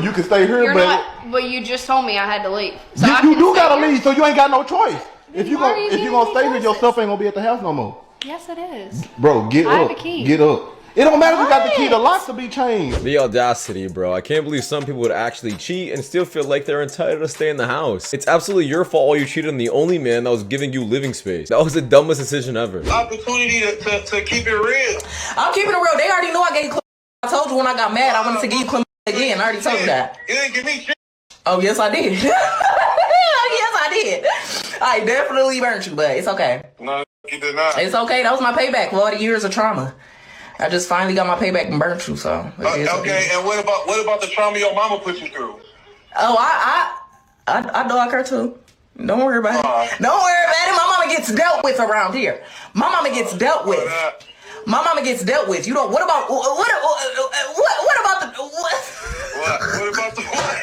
you can stay here, You're not, but you just told me I had to leave. So you do gotta leave, so you ain't got no choice. If you Why are you gonna giving stay me here, your choices? stuff ain't gonna be at the house no more. Yes, it is. Bro, get I up. have a key. Get up. It don't matter if you got the key, the locks will be changed. The audacity, bro. I can't believe some people would actually cheat and still feel like they're entitled to stay in the house. It's absolutely your fault while you cheated on the only man that was giving you living space. That was the dumbest decision ever. Opportunity to keep it real. I'm keeping it real. They already know I gave Clem. I told you when I got mad, I wanted to give Clem again. I already told you that. You didn't give me shit. Oh, yes, I did. Yes, I did. I definitely burnt you, but it's okay. No, you did not. It's okay. That was my payback for all the years of trauma. I just finally got my payback and burnt you, so. Okay, and what about the trauma your mama put you through? Oh, I dog her too. Don't worry about it. Don't worry about it. My mama gets dealt with around here. My mama gets dealt with. My mama gets dealt with. You know, what about the what? What about the what?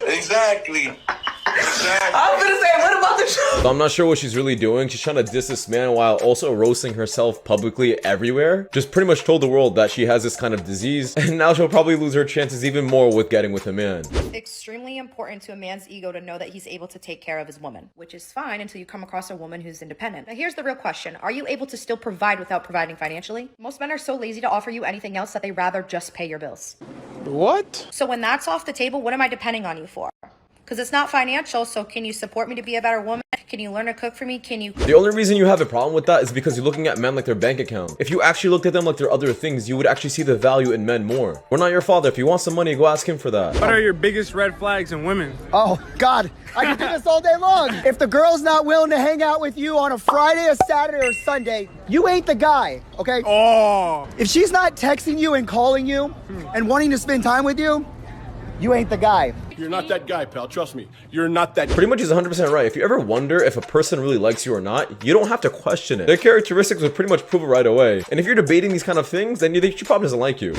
Exactly. I was gonna say, what about the show? So I'm not sure what she's really doing. She's trying to diss this man while also roasting herself publicly everywhere. Just pretty much told the world that she has this kind of disease, and now she'll probably lose her chances even more with getting with a man. It's extremely important to a man's ego to know that he's able to take care of his woman, which is fine until you come across a woman who's independent. Now here's the real question. Are you able to still provide without providing financially? Most men are so lazy to offer you anything else that they rather just pay your bills. What? So when that's off the table, what am I depending on you for? Because it's not financial, so can you support me to be a better woman? Can you learn to cook for me? Can you... The only reason you have a problem with that is because you're looking at men like their bank account. If you actually looked at them like their other things, you would actually see the value in men more. We're not your father. If you want some money, go ask him for that. What are your biggest red flags in women? Oh, God. I can do this all day long. If the girl's not willing to hang out with you on a Friday, a Saturday, or Sunday, you ain't the guy, okay? Oh. If she's not texting you and calling you and wanting to spend time with you, you ain't the guy. You're not that guy, pal. Trust me. You're not that. Pretty much is 100% right. If you ever wonder if a person really likes you or not, you don't have to question it. Their characteristics would pretty much prove it right away. And if you're debating these kind of things, then she probably doesn't like you.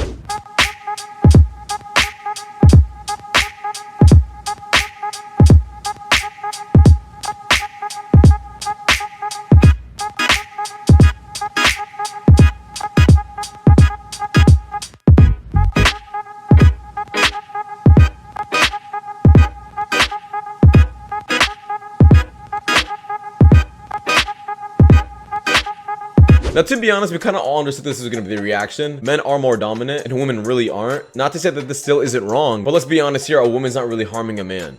Now, to be honest, we kind of all understood this was going to be the reaction. Men are more dominant and women really aren't. Not to say that this still isn't wrong, but let's be honest here, a woman's not really harming a man.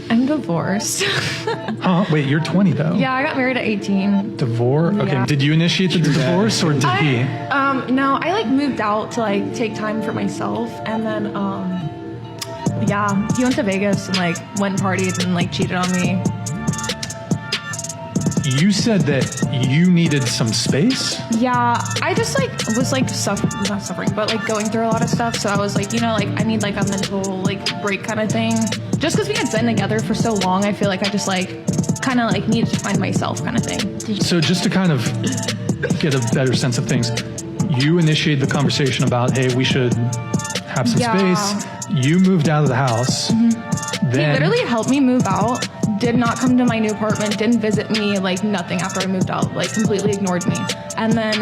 I'm divorced. Huh? Wait, you're 20 though. Yeah, I got married at 18. Divorce? Okay. Yeah. Did you initiate the divorce or did he? No, I like moved out to like take time for myself, and then yeah, he went to Vegas and like went and partied and like cheated on me. You said that you needed some space? Yeah, I just like was like not suffering, but like going through a lot of stuff. So I was like, you know, like I need like a mental like break kind of thing. Just because we had been together for so long, I feel like I just like kind of like needed to find myself kind of thing. So just to kind of get a better sense of things, you initiated the conversation about, hey, we should have some space. You moved out of the house. Then he literally helped me move out. Did not come to my new apartment, didn't visit me, like nothing after I moved out, like completely ignored me. And then,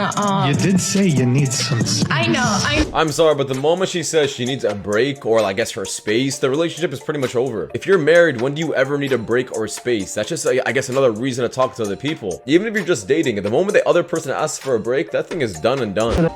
you did say you need some space. I know, I'm sorry, but the moment she says she needs a break or I guess her space, the relationship is pretty much over. If you're married, when do you ever need a break or space? That's just, I guess, another reason to talk to other people. Even if you're just dating, the moment the other person asks for a break, that thing is done and done.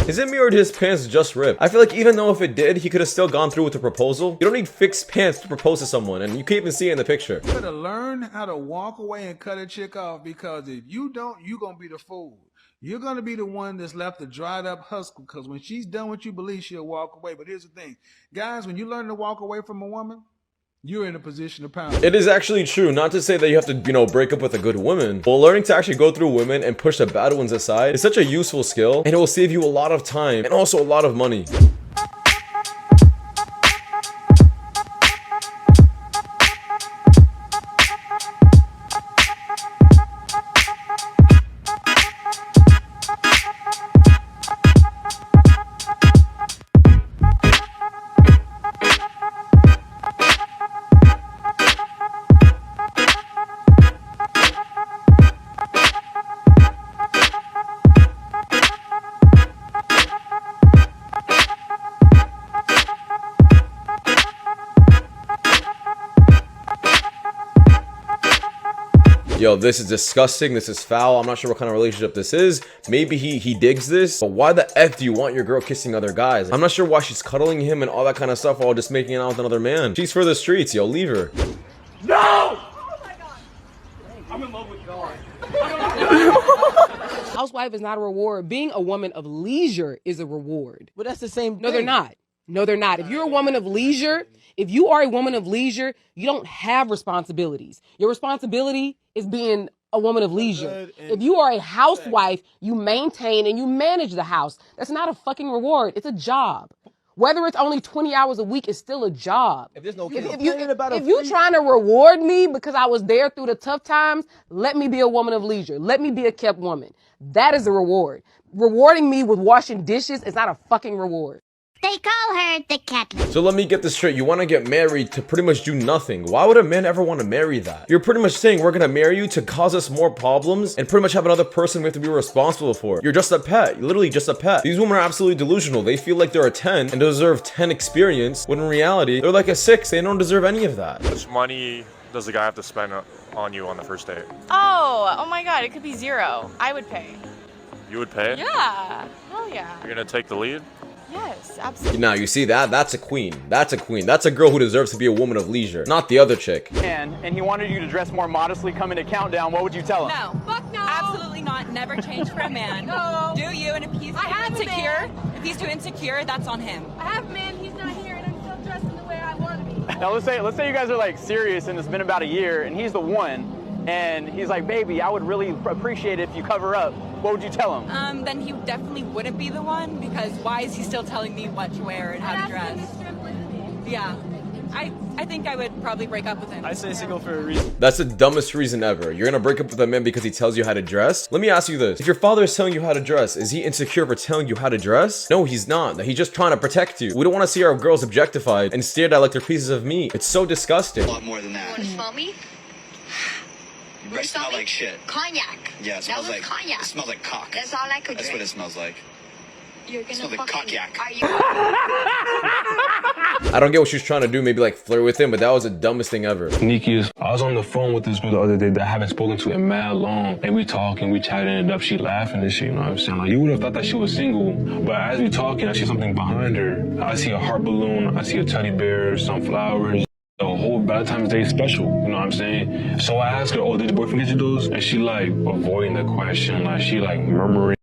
Is it me or did his pants just rip? I feel like even though if it did, he could have still gone through with the proposal. You don't need fixed pants to propose to someone, and you can't even see it in the picture. You better learn how to walk away and cut a chick off, because if you don't, you're gonna be the fool. You're gonna be the one that's left a dried up husk, because when she's done what you believe, she'll walk away. But here's the thing, guys, when you learn to walk away from a woman, you're in a position of power. It is actually true. Not to say that you have to, you know, break up with a good woman, but learning to actually go through women and push the bad ones aside is such a useful skill, and it will save you a lot of time and also a lot of money. Yo, this is disgusting. This is foul. I'm not sure what kind of relationship this is. Maybe he digs this, but why the F do you want your girl kissing other guys? I'm not sure why she's cuddling him and all that kind of stuff while just making out with another man. She's for the streets, yo. Leave her. No! Oh my God. I'm in love with God. Housewife is not a reward. Being a woman of leisure is a reward. But that's the same thing. No, they're not. No, they're not. If you're a woman of leisure, if you are a woman of leisure, you don't have responsibilities. Your responsibility is being a woman of leisure. If you are a housewife, you maintain and you manage the house. That's not a fucking reward. It's a job. Whether it's only 20 hours a week, it's still a job. If there's no if you trying to reward me because I was there through the tough times, let me be a woman of leisure. Let me be a kept woman. That is a reward. Rewarding me with washing dishes is not a fucking reward. They call her the cat. So let me get this straight. You want to get married to pretty much do nothing. Why would a man ever want to marry that? You're pretty much saying we're going to marry you to cause us more problems and pretty much have another person we have to be responsible for. You're just a pet. You're literally just a pet. These women are absolutely delusional. They feel like they're a 10 and deserve 10 experience, when in reality, they're like a 6. They don't deserve any of that. How much money does the guy have to spend on you on the first date? Oh my God, it could be 0. I would pay. You would pay? Yeah, hell yeah. You're gonna take the lead? Yes, absolutely. Now, you see that? That's a queen. That's a queen. That's a girl who deserves to be a woman of leisure, not the other chick. And he wanted you to dress more modestly coming to Countdown. What would you tell him? No. Fuck no. Absolutely not. Never change for a man. No. Do you, and if he's insecure, if he's too insecure, that's on him. I have a man, he's not here, and I'm still dressing the way I want to be. Now let's say you guys are like serious and it's been about a year and he's the one and he's like, baby, I would really appreciate it if you cover up. What would you tell him? Then he definitely wouldn't be the one, because why is he still telling me what to wear and how to dress? Yeah. I think I would probably break up with him. I say single for a reason. That's the dumbest reason ever. You're gonna break up with a man because he tells you how to dress? Let me ask you this. If your father is telling you how to dress, is he insecure for telling you how to dress? No, he's not. He's just trying to protect you. We don't want to see our girls objectified and stared at like they're pieces of meat. It's so disgusting. A lot more than that. You want to smell me? You smell like shit. Cognac. Yeah, it smells like cognac. It smells like cock. That's all I could That's drink. what it smells like. You're gonna smells like cognac. Are you? I don't get what she was trying to do, maybe like flirt with him, but that was the dumbest thing ever. Sneakiest. I was on the phone with this girl the other day that I haven't spoken to in mad long. And we talking, we chatting it up, she laughing and shit, you know what I'm saying? Like, you would have thought that she was single. But as we talking, I see something behind her. I see a heart balloon, I see a teddy bear, some flowers. The whole Valentine's Day special, you know what I'm saying? So I asked her, oh, did your boyfriend get you those? And she like avoiding the question, like she like murmuring,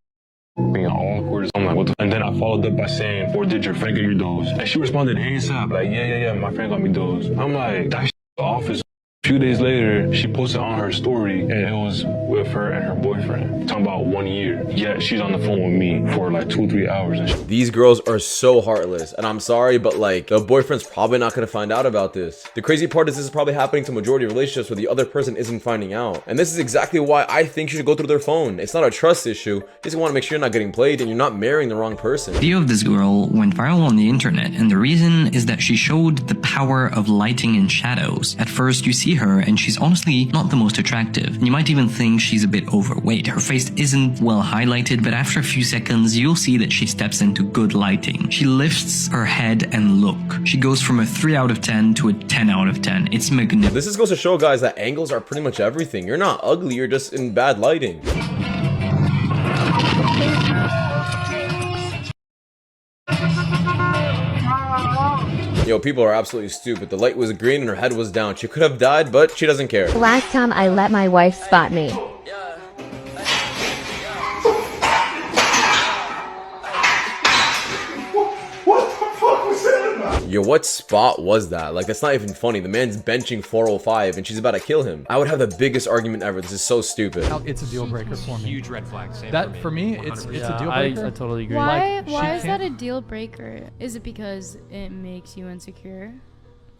being awkward. I'm like, what the? And then I followed up by saying, or did your friend get you those? And she responded ASAP, like, yeah, my friend got me those. I'm like, that shit the office. A few days later, she posted on her story, and it was with her and her boyfriend, talking about 1 year. Yet she's on the phone with me for like 2 or 3 hours. And these girls are so heartless, and I'm sorry, but like the boyfriend's probably not gonna find out about this. The crazy part is this is probably happening to majority of relationships where the other person isn't finding out, and this is exactly why I think you should go through their phone. It's not a trust issue. You just want to make sure you're not getting played and you're not marrying the wrong person. The video of this girl went viral on the internet, and the reason is that she showed the power of lighting and shadows. At first, you see her, and she's honestly not the most attractive. And you might even think she's a bit overweight. Her face isn't well highlighted, but after a few seconds, you'll see that she steps into good lighting. She lifts her head and look. She goes from a 3 out of 10 to a 10 out of 10. It's magnificent. This just goes to show, guys, that angles are pretty much everything. You're not ugly, you're just in bad lighting. Yo, people are absolutely stupid. The light was green and her head was down. She could have died, but she doesn't care. Last time I let my wife spot me. Yo, what spot was that? Like, that's not even funny. The man's benching 405 and she's about to kill him. I would have the biggest argument ever. This is so stupid. It's a deal breaker for me. Huge red flag. Same that for me, it's a deal breaker. I totally agree. Why Like, is that a deal breaker? Is it because it makes you insecure?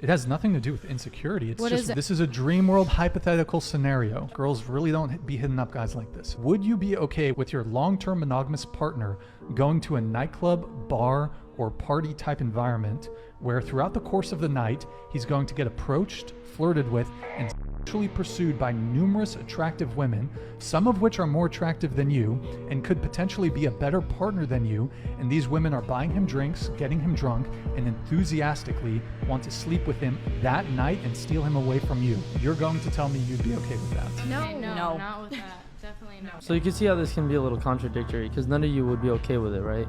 It has nothing to do with insecurity. It's What just is it? this is a dream world hypothetical scenario. Girls really don't be hitting up guys like this. Would you be okay with your long-term monogamous partner going to a nightclub, bar, or party type environment where throughout the course of the night he's going to get approached, flirted with, and actually pursued by numerous attractive women, some of which are more attractive than you and could potentially be a better partner than you, and these women are buying him drinks, getting him drunk, and enthusiastically want to sleep with him that night and steal him away from you. You're going to tell me you'd be okay with that? No, not with that. Definitely no. So you can see how this can be a little contradictory, because none of you would be okay with it, right?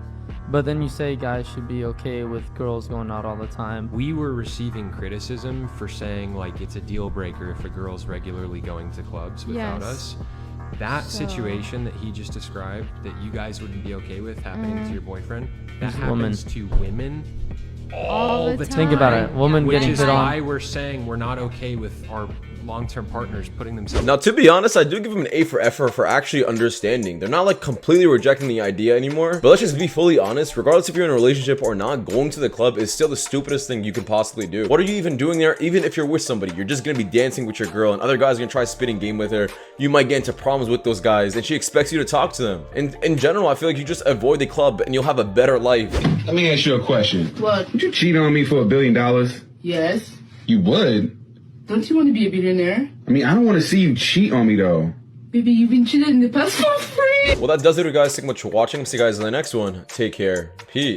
But then you say guys should be okay with girls going out all the time. We were receiving criticism for saying like it's a deal breaker if a girl's regularly going to clubs without us. That situation that he just described, that you guys wouldn't be okay with happening to your boyfriend, that happens to women all the time. Think about it. Woman Which getting is hit on. why we're saying we're not okay with our long-term partners putting themselves. Now, to be honest, I do give them an A for effort for actually understanding. They're not like completely rejecting the idea anymore. But let's just be fully honest, regardless if you're in a relationship or not, going to the club is still the stupidest thing you could possibly do. What are you even doing there? Even if you're with somebody, you're just gonna be dancing with your girl and other guys are gonna try spitting game with her. You might get into problems with those guys and she expects you to talk to them. And in general, I feel like you just avoid the club and you'll have a better life. Let me ask you a question. What? Would you cheat on me for $1 billion? Yes. You would? Don't you want to be a billionaire? I mean, I don't want to see you cheat on me though. Baby, you've been cheated in the past for free. Well, that does it, guys. Thank you so much for watching. See you guys in the next one. Take care. Peace.